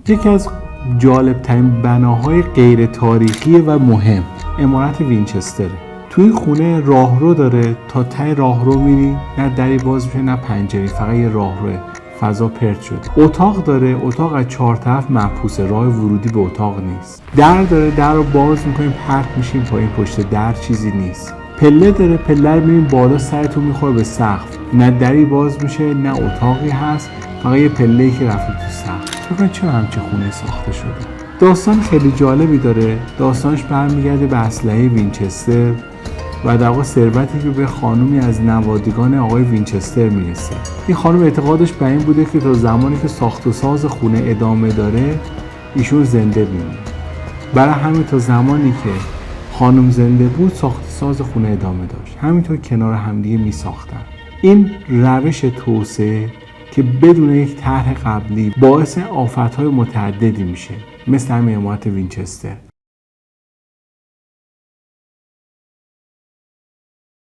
یکی از جالبترین بناهای غیر تاریخی و مهم عمارت وینچستره. توی خونه راهرو داره، تا ته راهرو میری نه دری باز میشه نه پنجره، فقط یه راهروه، فضا پرت شده. اتاق داره، اتاق از 4 طرف محفوظه، راه ورودی به اتاق نیست. در داره، در رو باز میکنیم پرت میشیم پایین، پشت در چیزی نیست. پله داره، پله رو میریم بالا، سرتون میخوره به سقف، نه دری باز میشه نه اتاقی هست، فقط یه پله‌ای که رفته تو سقف. ببین چرا همچین خونه ساخته شده. داستان خیلی جالبی داره. داستانش برمیگرده به اسلحه وینچستر و در واقع ثروتی که به خانومی از نوادگان آقای وینچستر میرسه. این خانم اعتقادش بر این بوده که تا زمانی که ساخت و ساز خونه ادامه داره ایشون زنده میمونه. برای همین تا زمانی که خانم زنده بود ساخت و ساز خونه ادامه داشت. همینطور کنار همدیگه میساختن. این روش توسعه که بدون یک طرح قبلی باعث آفت‌های متعددی میشه، مثل همین عمارت وینچستر.